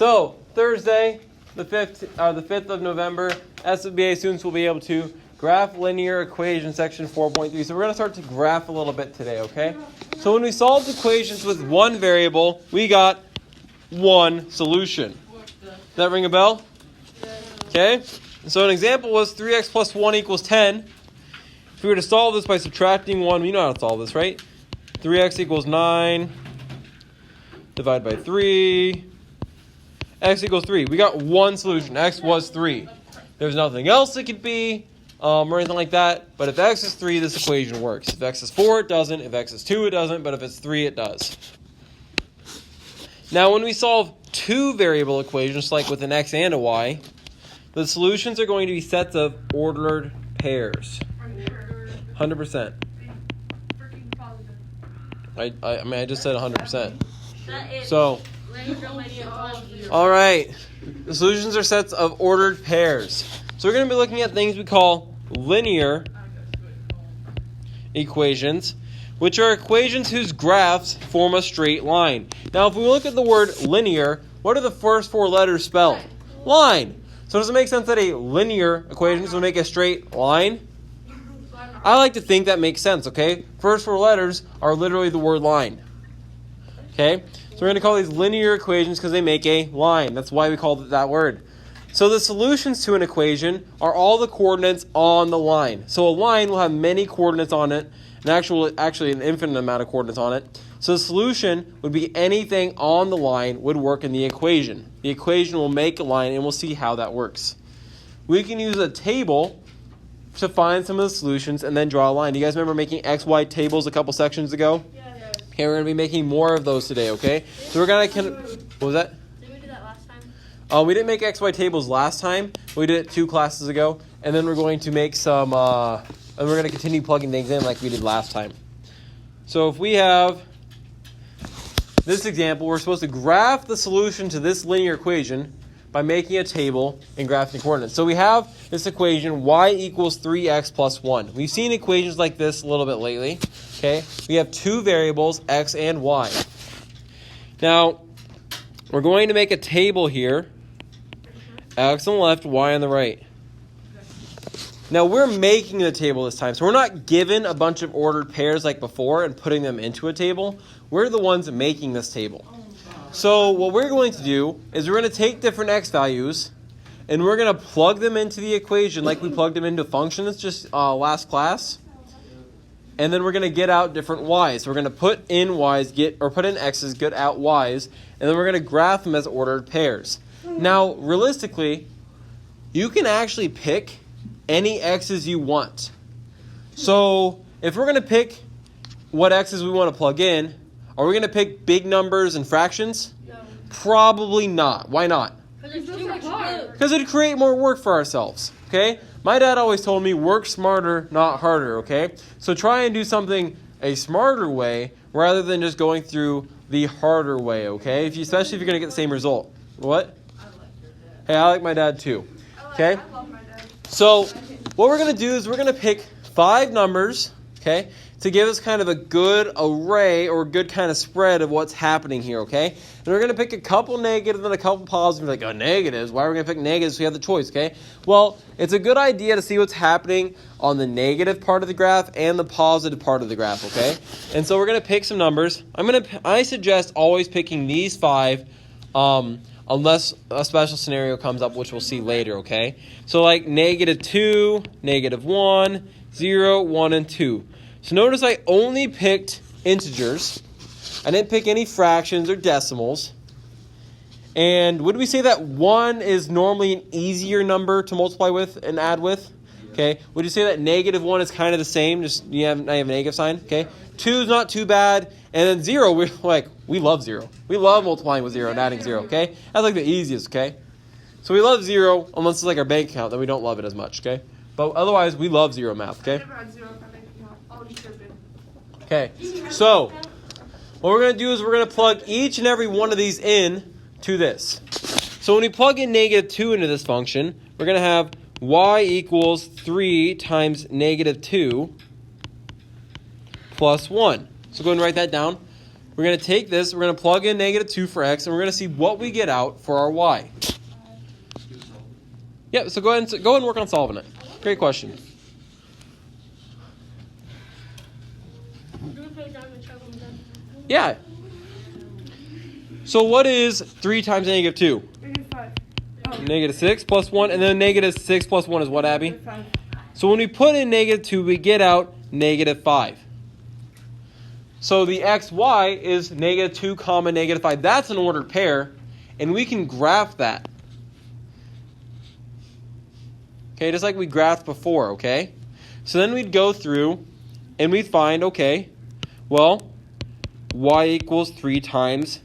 So Thursday, the 5th of November, SFBA students will be able to graph linear equation section 4.3. So we're going to start to graph a little bit today, okay? So when we solved equations with one variable, we got one solution. Does that ring a bell? Okay? So an example was 3x plus 1 equals 10. If we were to solve this by subtracting 1, we know how to solve this, right? 3x equals 9. Divide by 3. X equals 3. We got one solution. X was 3. There's nothing else it could be or anything like that. But if X is 3, this equation works. If X is 4, it doesn't. If X is 2, it doesn't. But if it's 3, it does. Now, when we solve two variable equations, like with an X and a Y, the solutions are going to be sets of ordered pairs. 100%. I just said 100%. So, all right. The solutions are sets of ordered pairs. So we're going to be looking at things we call linear equations, which are equations whose graphs form a straight line. Now, if we look at the word linear, what are the first four letters spelled? Line. So does it make sense that a linear equation will make a straight line? I like to think that makes sense, okay? First four letters are literally the word line. Okay? So we're going to call these linear equations because they make a line. That's why we called it that word. So the solutions to an equation are all the coordinates on the line. So a line will have many coordinates on it, and actually an infinite amount of coordinates on it. So the solution would be anything on the line would work in the equation. The equation will make a line, and we'll see how that works. We can use a table to find some of the solutions and then draw a line. Do you guys remember making XY tables a couple sections ago? Yeah. Okay, we're going to be making more of those today, okay? So we're going to... What was that? Didn't we do that last time? We didn't make XY tables last time. We did it 2 classes ago. And then we're going to make some... and we're going to continue plugging things in like we did last time. So if we have this example, we're supposed to graph the solution to this linear equation by making a table and graphing coordinates. So we have this equation, y equals 3x plus 1. We've seen equations like this a little bit lately. Okay, we have two variables, x and y. Now, we're going to make a table here, x on the left, y on the right. Now, we're making the table this time, so we're not given a bunch of ordered pairs like before and putting them into a table. We're the ones making this table. So what we're going to do is we're going to take different x values and we're going to plug them into the equation like we plugged them into functions just last class. And then we're going to get out different y's. So we're going to put in y's, put in x's, get out y's, and then we're going to graph them as ordered pairs. Now, realistically, you can actually pick any x's you want. So if we're going to pick what x's we want to plug in, are we going to pick big numbers and fractions? No. Probably not. Why not? Because it's too much work. Because it'd create more work for ourselves. Okay? My dad always told me, work smarter, not harder. Okay? So try and do something a smarter way rather than just going through the harder way. Okay? Especially if you're going to get the same result. What? I like your dad. Hey, I like my dad too. Okay? I love my dad. So what we're going to do is we're going to pick 5 numbers. Okay? To give us kind of a good array or a good kind of spread of what's happening here, okay? And we're going to pick a couple negatives and a couple positives. Like, negatives? Why are we going to pick negatives if we have the choice, okay? Well, it's a good idea to see what's happening on the negative part of the graph and the positive part of the graph, okay? And so we're going to pick some numbers. I suggest always picking these 5 unless a special scenario comes up, which we'll see later, okay? So like -2, -1, 0, 1, and 2. So notice I only picked integers. I didn't pick any fractions or decimals. And would we say that 1 is normally an easier number to multiply with and add with? Okay. Would you say that -1 is kind of the same? Just I have a negative sign. Okay. 2 is not too bad. And then 0, we love 0. We love multiplying with 0 and adding 0. Okay. That's like the easiest. Okay. So we love 0 unless it's like our bank account, then we don't love it as much. Okay. But otherwise, we love 0 math. Okay. Okay, so what we're going to do is we're going to plug each and every one of these in to this. So when we plug in -2 into this function, we're going to have y equals 3 times -2 plus 1. So go ahead and write that down. we're going to take this, we're going to plug in -2 for x, and we're going to see what we get out for our y. Yeah, so go ahead and work on solving it. Great question. Yeah. So what is 3 times -2? -5. Oh. -6 plus 1, and then -6 plus 1 is what, Abby? 5. So when we put in -2, we get out -5. So the xy is -2 comma -5. That's an ordered pair, and we can graph that. Okay, just like we graphed before, okay? So then we'd go through, and we'd find, okay, well, y equals 3 times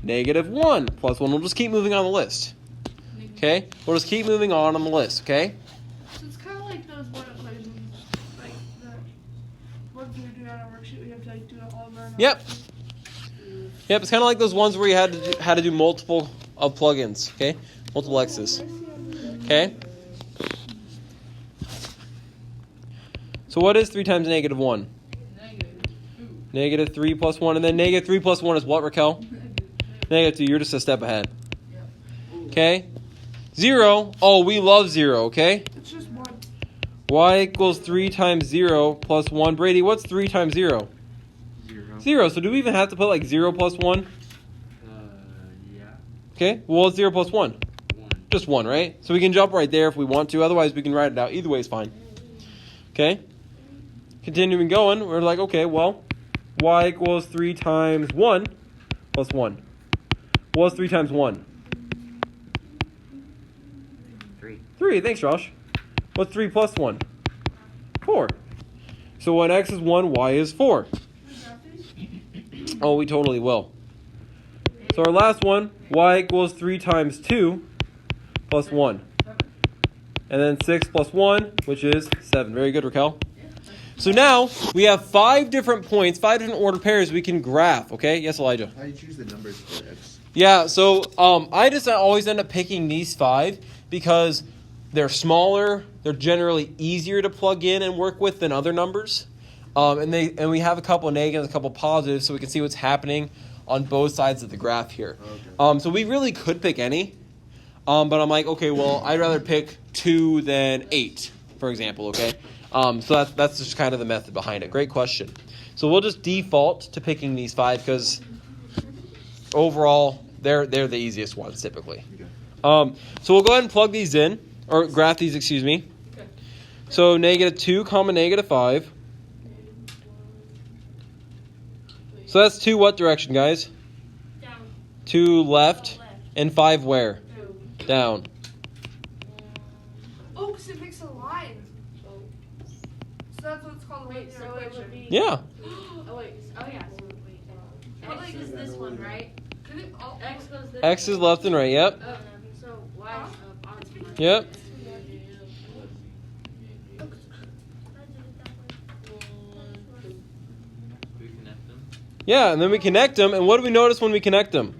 -1 plus 1. We'll just keep moving on the list. Okay? We'll just keep moving on the list, okay? So it's kind of like those one equations, like the ones we do on our worksheet. We have to like do it all over. And Yep. Yep, it's kind of like those ones where you had to do multiple of plugins, okay? Multiple x's. Okay? So what is 3 times -1? -3 plus 1, and then -3 plus 1 is what, Raquel? -2. You're just a step ahead. Okay? 0. Oh, we love 0, okay? It's just 1. Y equals 3 times 0 plus 1. Brady, what's 3 times 0? 0. So do we even have to put like 0 plus 1? Yeah. Okay, well, what's 0 plus 1? 1. Just 1, right? So we can jump right there if we want to. Otherwise, we can write it out. Either way is fine. Okay? Continuing going, we're like, okay, well, y equals 3 times 1 plus 1. What's 3 times 1? 3. 3. Thanks, Josh. What's 3 plus 1? 4. So when x is 1, y is 4. Oh, we totally will. So our last one, y equals 3 times 2 plus 1. And then 6 plus 1, which is 7. Very good, Raquel. So now we have 5 different points, 5 different ordered pairs we can graph, okay? Yes, Elijah? How do you choose the numbers for x? Yeah, so I just always end up picking these 5 because they're smaller, they're generally easier to plug in and work with than other numbers. And we have a couple of negatives, a couple of positives, so we can see what's happening on both sides of the graph here. Okay. So we really could pick any, but I'm like, okay, well, I'd rather pick 2 than 8, for example, okay? So that's just kind of the method behind it. Great question. So we'll just default to picking these 5 because overall, they're the easiest ones typically. Okay. So we'll go ahead and plug these in, or graph these, excuse me. Okay. So -2 comma -5. So that's 2 what direction, guys? Down. 2 left, Left. and 5 where? Two. Down. Oh, because it makes a line. So that's what's called a linear Wait, so it equation. would be. Yeah. Oh wait. Oh yeah. So wait. X is this one, right? Could it all? X goes this. X is way. left and right, yep. Oh, so Y is up on this one. Yep. We connect them. Yeah, and then we connect them, and what do we notice when we connect them?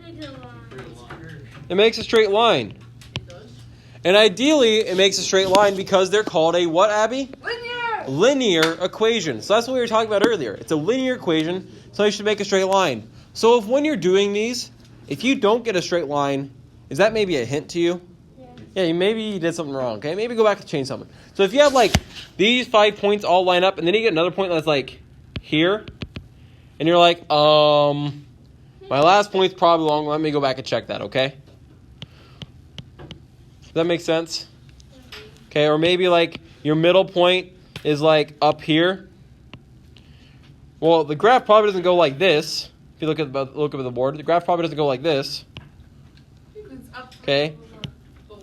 It makes a straight line. It does. And ideally, it makes a straight line because they're called a what, Abby? Linear. Linear equation. So that's what we were talking about earlier. It's a linear equation, so you should make a straight line. So if when you're doing these, if you don't get a straight line, is that maybe a hint to you? Yeah, maybe you did something wrong, okay? Maybe go back and change something. So if you have like these 5 points all line up, and then you get another point that's like here, and you're like, my last point's probably wrong. Let me go back and check that, okay? Does that make sense? Okay, or maybe like your middle point is like up here. Well, the graph probably doesn't go like this. If you look at the board, the graph probably doesn't go like this. It's up. Okay.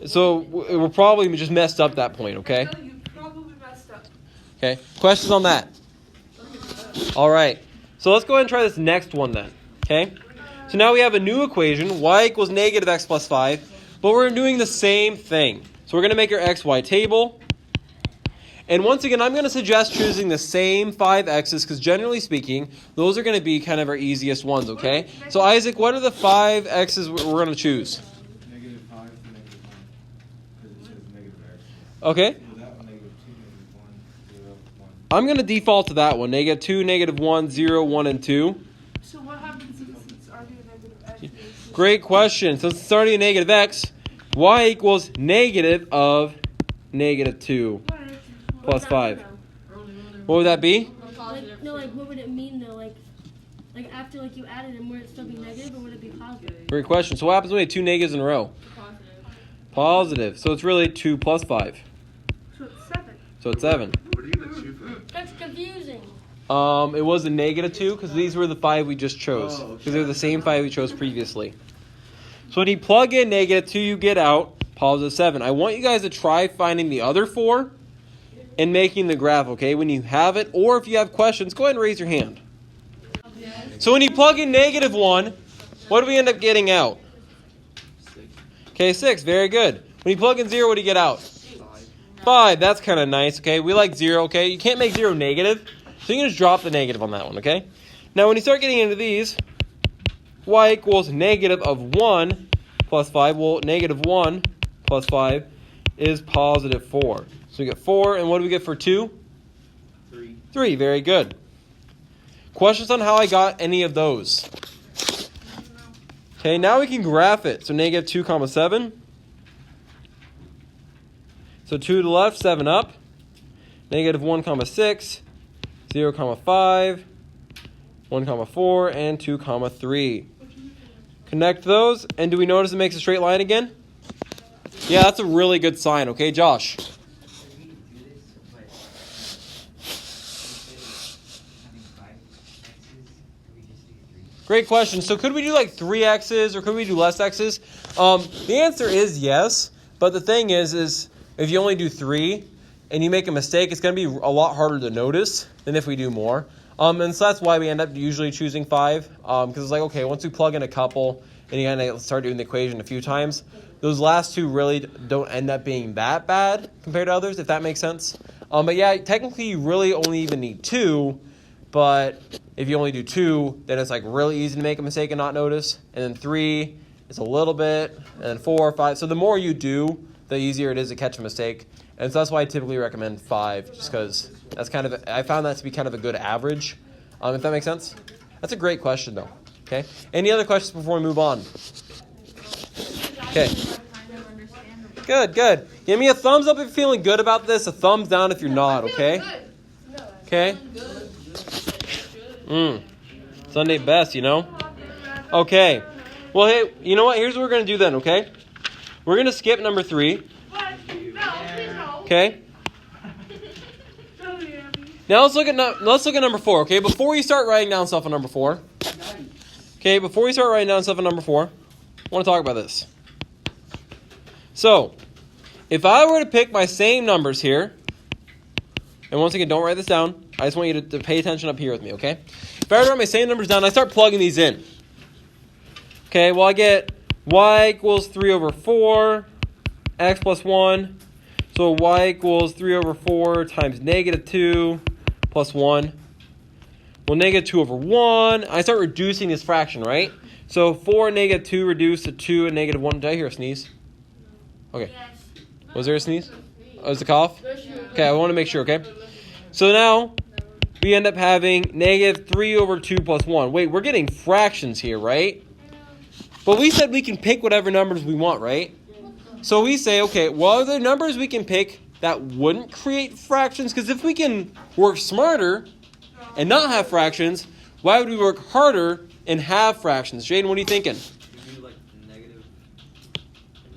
So we're probably just messed up that point, okay? No, you probably messed up. Okay. Questions on that? All right. So let's go ahead and try this next one then. Okay. So now we have a new equation, y equals -x plus 5, but we're doing the same thing. So we're going to make our xy table. And once again, I'm going to suggest choosing the same 5 x's because generally speaking, those are going to be kind of our easiest ones, okay? So Isaac, what are the 5 x's we're going to choose? -5 to -1. Because it says -x. Okay. So that one, -2, -1, 0, 1. I'm going to default to that one. -2, -1, 0, 1, and 2. So what happens if Great question. So starting at negative x, y equals negative of negative 2 plus 5. What would that be? Like, no, like, what would it mean though? Like after like you added them, would it still be negative or would it be positive? Great question. So what happens when we have two negatives in a row? Positive. So it's really 2 plus 5. So it's 7. So it's 7. Where do you get the 2 from? That's confusing. It was a negative 2 because these were the 5 we just chose. Oh, okay. Because they're the same 5 we chose previously. So when you plug in negative 2, you get out positive 7. I want you guys to try finding the other 4 and making the graph, okay? When you have it, or if you have questions, go ahead and raise your hand. So when you plug in negative 1, what do we end up getting out? 6. Okay, 6. Very good. When you plug in 0, what do you get out? 5. That's kind of nice, okay? We like 0, okay? You can't make 0 negative, so you can just drop the negative on that one, okay? Now, when you start getting into these, y equals negative of 1 plus 5. Well, negative 1 plus 5 is positive 4. So we get 4, and what do we get for 2? 3. 3. Very good. Questions on how I got any of those? Okay, now we can graph it. So negative 2 comma 7. So 2 to the left, 7 up. Negative 1 comma 6. 0 comma 5. 1 comma 4. And 2 comma 3. Connect those. And do we notice it makes a straight line again? Yeah, that's a really good sign. Okay, Josh? Great question. So could we do like 3 x's or could we do less x's? The answer is yes. But the thing is if you only do 3 and you make a mistake, it's going to be a lot harder to notice than if we do more. And so that's why we end up usually choosing 5. Because it's like, okay, once we plug in a couple and you kind of start doing the equation a few times, those last 2 really don't end up being that bad compared to others, if that makes sense. But yeah, technically you really only even need 2. But if you only do 2, then it's like really easy to make a mistake and not notice. And then 3 is a little bit. And then 4, 5. So the more you do, the easier it is to catch a mistake. And so that's why I typically recommend 5, just because that's kind of, I found that to be kind of a good average, if that makes sense. That's a great question, though. Okay. Any other questions before we move on? Okay. Good, good. Give me a thumbs up if you're feeling good about this. A thumbs down if you're not, okay? Okay? Sunday best, you know? Okay. Well, hey, you know what? Here's what we're going to do then, okay? We're going to skip number 3. What? No, please no. Okay? Don't be happy. Now let's look at number 4, okay? Before you start writing down stuff on number 4. Okay, before you start writing down stuff on number 4, I want to talk about this. So, if I were to pick my same numbers here, and once again, don't write this down. I just want you to pay attention up here with me, okay? If I were to write my same numbers down, I start plugging these in. Okay, well, I get y equals 3 over 4, x plus 1. So y equals 3 over 4 times negative 2 plus 1. Well, negative 2 over 1. I start reducing this fraction, right? So 4 and negative 2 reduced to 2 and negative 1. Did I hear a sneeze? Okay. Was there a sneeze? Oh, was it a cough? Okay, I want to make sure, okay? So now we end up having negative 3 over 2 plus 1. Wait, we're getting fractions here, right? But we said we can pick whatever numbers we want, right? So we say, okay, well, are there numbers we can pick that wouldn't create fractions? Because if we can work smarter and not have fractions, why would we work harder and have fractions? Jaden, what are you thinking? You do like negative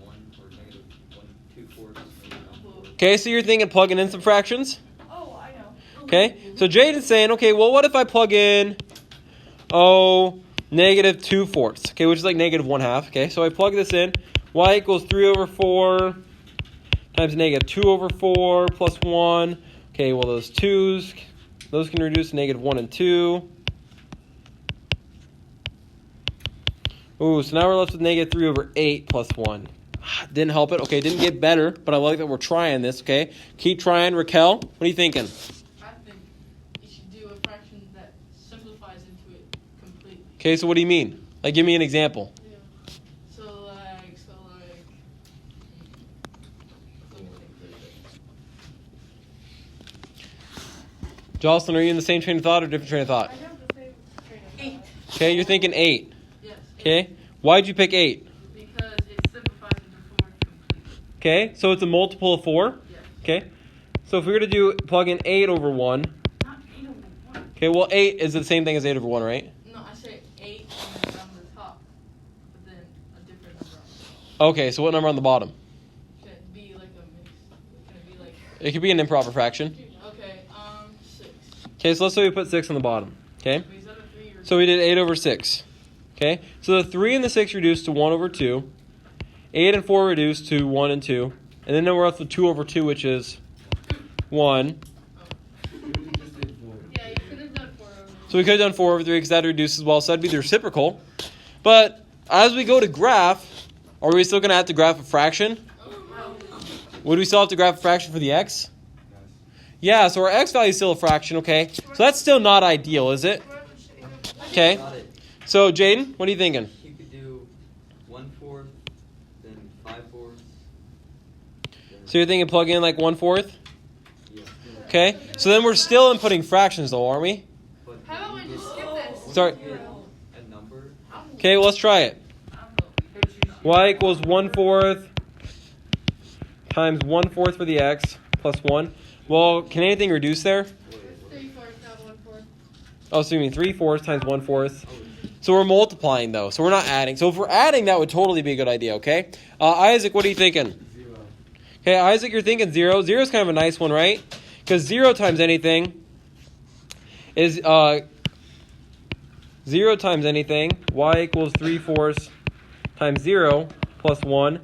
1 or negative 1, 2, 4. Okay, so you're thinking plugging in some fractions? Oh, I know. Okay, so Jaden's saying, okay, well, what if I plug in, negative 2/4, okay, which is like negative 1/2, okay? So I plug this in, y equals 3 over 4 times negative 2 over 4 plus 1. Okay, well, those 2's, those can reduce to negative 1 and 2. Ooh, so now we're left with negative 3 over 8 plus 1. Didn't help it. Okay, didn't get better, but I like that we're trying this, okay? Keep trying. Raquel, what are you thinking? I think you should do a fraction that simplifies into it completely. Okay, so what do you mean? Like, give me an example. So like. Jocelyn, are you in the same train of thought or different train of thought? I have the same train of thought. 8. Okay, you're thinking 8. Yes. Okay, Why'd you pick 8? Because it simplifies into 4 completely. Okay, so it's a multiple of 4. Yes. Okay, so if we were to plug in 8 over 1. Not 8 over 1. Okay, well 8 is the same thing as 8 over 1, right? No, I said 8 on the top, but then a different number on the bottom. Okay, so what number on the bottom? Can it be like a mix? Can it be like, It could be an improper fraction. okay, 6. Okay, so let's say we put 6 on the bottom. Okay, Is that a 3 or so we did 8 over 6. Okay, so the 3 and the 6 reduced to 1 over 2. 8 and 4 reduced to 1 and 2. And then we're left with 2 over 2, which is 1. You just did 4. Yeah, you could have done 4 over. So we could have done 4 over 3 because that reduces well, so that'd be the reciprocal. But as we go to graph, are we still going to have to graph a fraction? Would we still have to graph a fraction for the x? Yes. Yeah, so our x value is still a fraction, okay? So that's still not ideal, is it? Okay. Got it. So, Jaden, what are you thinking? You could do 1/4, then 5/4. So you're thinking plug in like 1/4? Yeah. Okay. So then we're still inputting fractions though, aren't we? But How about we just skip this? Sorry. a number. Okay, well, let's try it. Y equals 1/4 times 1/4 for the x plus 1. Well, can anything reduce there? 3/4, not 1/4. Oh, so you mean 3/4 times 1/4. So we're multiplying though, so we're not adding. So if we're adding, that would totally be a good idea, okay? Isaac, what are you thinking? 0. Okay, Isaac, you're thinking 0. 0 is kind of a nice one, right? Because 0 times anything is 0 times anything. Y equals 3/4 times 0 plus 1.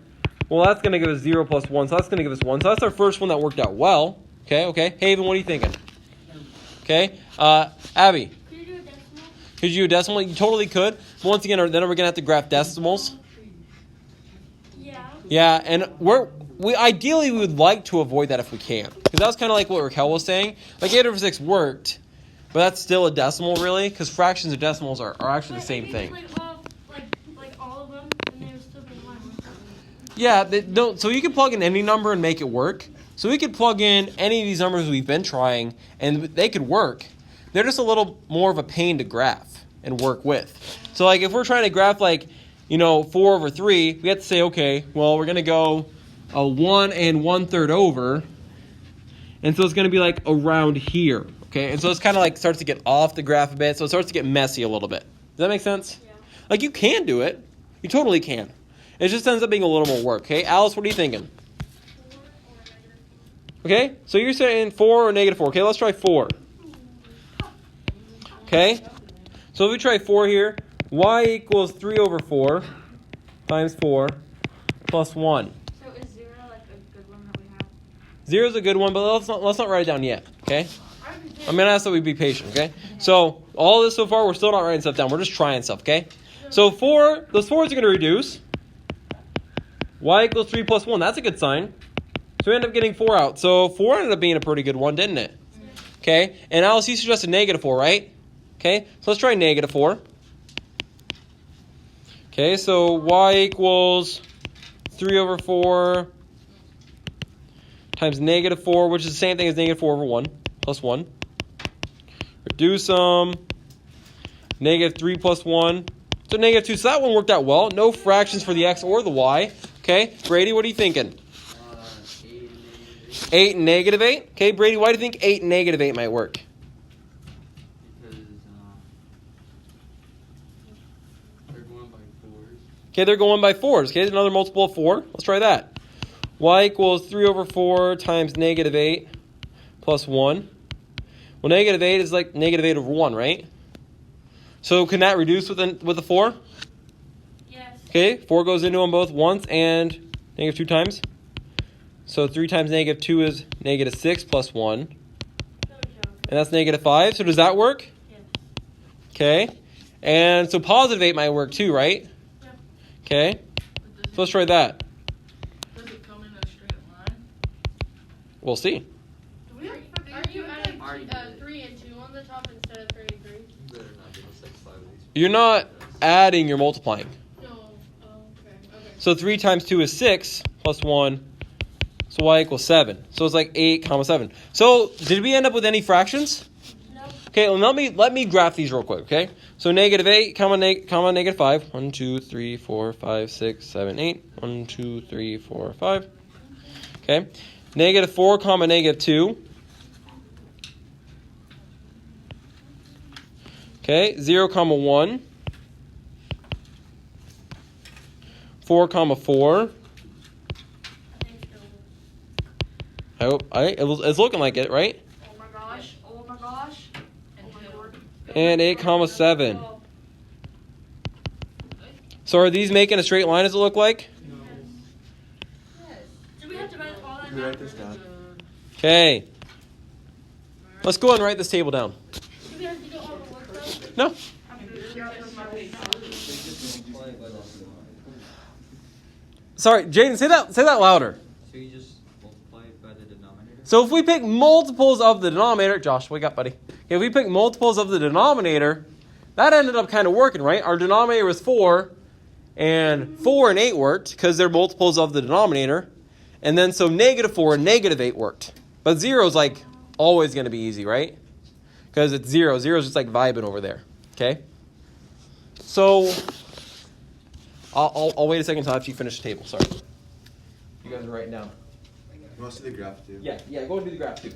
Well, that's going to give us 0 plus 1, so that's going to give us 1. So that's our first one that worked out well. Okay. Haven, what are you thinking? Okay. Abby, Could you do a decimal? could you do a decimal? You totally could. But once again, then we're going to have to graph decimals. Yeah. Yeah, and we ideally we would like to avoid that if we can, because that's kind of like what Raquel was saying. Like 8 over 6 worked, but that's still a decimal, really, because fractions and decimals are actually the But same if you thing. did, like all of them, and they would still be 1. Yeah, they don't. So you can plug in any number and make it work. So we could plug in any of these numbers we've been trying, and they could work. They're just a little more of a pain to graph and work with. So like if we're trying to graph 4 over 3, we have to say, okay, well, we're going to go a 1 1/3 over. And so it's going to be like around here. Okay, and so it's kind of like starts to get off the graph a bit. So it starts to get messy a little bit. Does that make sense? Yeah. Like you can do it. You totally can. It just ends up being a little more work. Okay, Alice, what are you thinking? 4 or negative 4. Okay, so you're saying 4 or negative 4. Okay, let's try 4. Okay, so if we try 4 here, y equals 3 over 4 times 4 plus 1. So is 0 like a good one that we have? 0 is a good one, but let's not write it down yet. Okay, I'm gonna ask that we be patient. Okay, so all this so far, we're still not writing stuff down. We're just trying stuff. Okay, so 4, those 4s are gonna reduce. Y equals 3 plus 1. That's a good sign. So we end up getting 4 out. So 4 ended up being a pretty good one, didn't it? Okay, and Alice, you suggested negative 4, right? Okay, so let's try negative 4. Okay, so y equals 3 over 4 times negative 4, which is the same thing as negative 4 over 1, plus 1. Reduce them. Negative 3 plus 1. So negative 2. So that one worked out well. No fractions for the x or the y. Okay, Brady, what are you thinking? 8 and negative 8? Okay, Brady, why do you think 8 and negative 8 might work? Because they're going by 4s. Okay, they're going by 4s. Okay, another multiple of 4. Let's try that. Y equals 3 over 4 times negative 8 plus 1. Well, negative 8 is like negative 8 over 1, right? So can that reduce with a 4? Yes. Okay, 4 goes into them both once and negative 2 times. So 3 times negative 2 is negative 6 plus 1. No joke. And that's negative 5. So does that work? Yes. Okay. And so positive 8 might work too, right? Yeah. Okay. So let's try that. Does it come in a straight line? We'll see. Do we have Are you adding Already did it. 3 and 2 on the top instead of 3 and 3? You better not do a 6 5 of these. You're not adding, you're multiplying. No. Oh, okay. So 3 times 2 is 6 plus 1. So y equals 7. So it's like 8 comma 7. So did we end up with any fractions? No. Okay, well, let me graph these real quick, okay? So negative 8, comma, negative 5. 1, 2, 3, 4, 5, 6, 7, 8. 1, 2, 3, 4, 5. Okay. Negative 4, comma, negative 2. Okay, 0, comma, 1. 4, comma, 4. I hope it's looking like it, right? Oh my gosh. Oh my gosh. And Oh my two. lord. And 8, comma, 7. So are these making a straight line, does it look like? Do we have to write all that Can you down? write this down? Okay. Let's go ahead and write this table down. Do we have to do all the work though? No. Multiply by the Sorry, Jaden, say that louder. So you just multiply it by the denominator? So if we pick multiples of the denominator, Josh, wake up, buddy. If we pick multiples of the denominator, that ended up kind of working, right? Our denominator was 4, and 4 and 8 worked because they're multiples of the denominator. And then so negative 4 and negative 8 worked. But 0 is like always going to be easy, right? Because it's 0. 0 is just like vibing over there, okay? So I'll wait a second until after you finish the table. Sorry. You guys are writing down. You want to see the graph too? Yeah, go and do the graph too.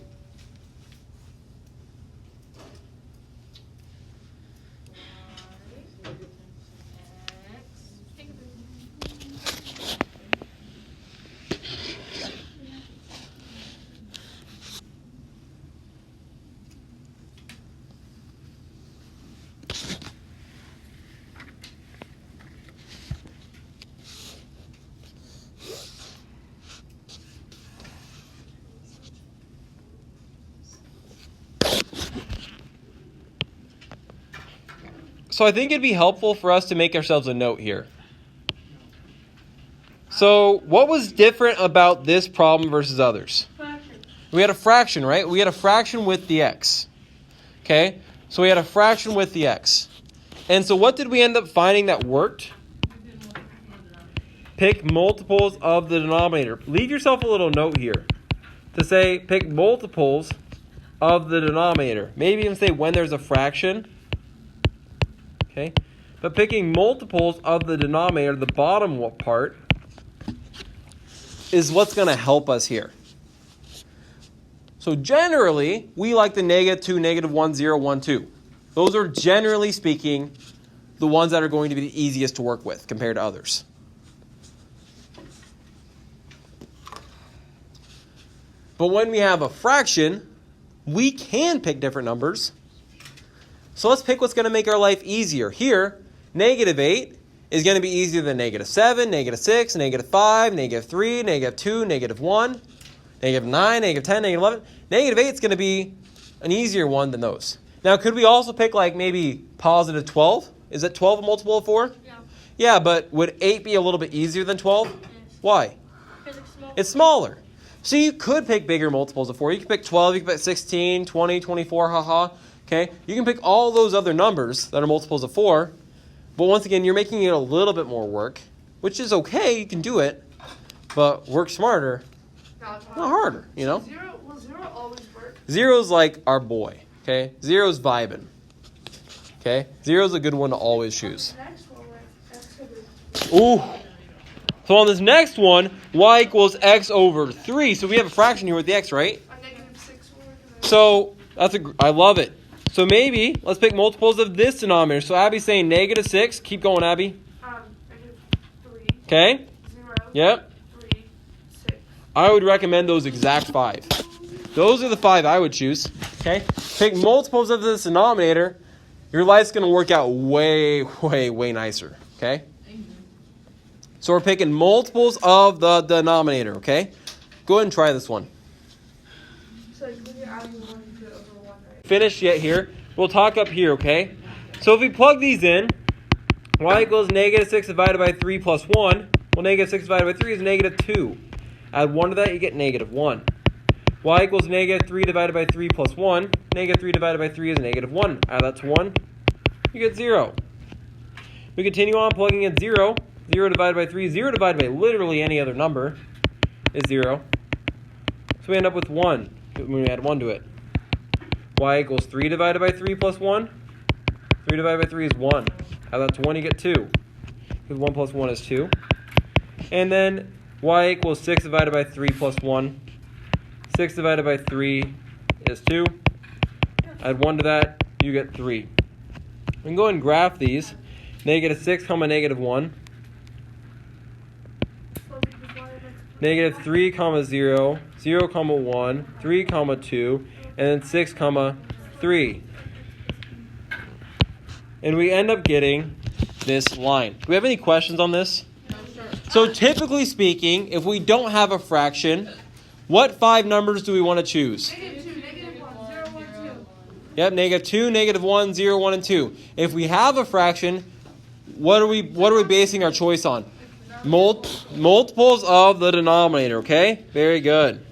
So I think it'd be helpful for us to make ourselves a note here. So what was different about this problem versus others? Fraction. We had a fraction, right? We had a fraction with the x. Okay? So we had a fraction with the x. And so what did we end up finding that worked? Pick multiples of the denominator. Leave yourself a little note here to say pick multiples of the denominator. Maybe even say when there's a fraction. Okay? But picking multiples of the denominator, the bottom part, is what's going to help us here. So generally, we like the negative 2, negative 1, 0, 1, 2. Those are generally speaking the ones that are going to be the easiest to work with compared to others. But when we have a fraction, we can pick different numbers. So let's pick what's going to make our life easier. Here, negative 8 is going to be easier than negative 7, negative 6, negative 5, negative 3, negative 2, negative 1, negative 9, negative 10, negative 11. Negative 8 is going to be an easier one than those. Now, could we also pick like maybe positive 12? Is it 12 a multiple of 4? Yeah. Yeah, but would 8 be a little bit easier than 12? Yes. Why? Because it's small. It's smaller. So you could pick bigger multiples of 4. You could pick 12, you could pick 16, 20, 24, haha. Okay? You can pick all those other numbers that are multiples of 4. But once again, you're making it a little bit more work, which is okay. You can do it. But work smarter, Not not harder, you know? Will 0 always work? 0's like our boy. Okay? 0's vibing. Okay? 0's a good one to always choose. Next one, x over Ooh. So on this next one, y equals x over 3. So we have a fraction here with the x, right? a negative 6 will work. So I love it. So maybe let's pick multiples of this denominator. So Abby's saying negative 6. Keep going, Abby. Negative 3, Okay? 0, Yep. 3, 6. I would recommend those exact 5. Those are the 5 I would choose. Okay? Pick multiples of this denominator. Your life's going to work out way, way, way nicer. Okay? So we're picking multiples of the denominator. Okay? Go ahead and try this one. So like when you're adding 1 to over 1, right? Finished yet here. We'll talk up here, okay? So if we plug these in, y equals negative 6 divided by 3 plus 1. Well, negative 6 divided by 3 is negative 2. Add 1 to that, you get negative 1. Y equals negative 3 divided by 3 plus 1. Negative 3 divided by 3 is negative 1. Add that to 1, you get 0. We continue on plugging in 0. 0 divided by 3, 0 divided by literally any other number is 0. So we end up with 1 when we add 1 to it. y equals 3 divided by 3 plus 1. 3 divided by 3 is 1. Add that to 1, you get 2. Because 1 plus 1 is 2. And then y equals 6 divided by 3 plus 1. 6 divided by 3 is 2. Add 1 to that, you get 3. We can go ahead and graph these. Negative 6, comma negative 1. Negative 3, comma 0. 0, comma 1. 3, comma 2. And then 6, comma 3. And we end up getting this line. Do we have any questions on this? No, sure. So typically speaking, if we don't have a fraction, what 5 numbers do we want to choose? Negative 2, negative 1, 0, 1, 2. Yep, negative 2, negative 1, 0, 1, and 2. If we have a fraction, what are we basing our choice on? Multiples of the denominator, okay? Very good.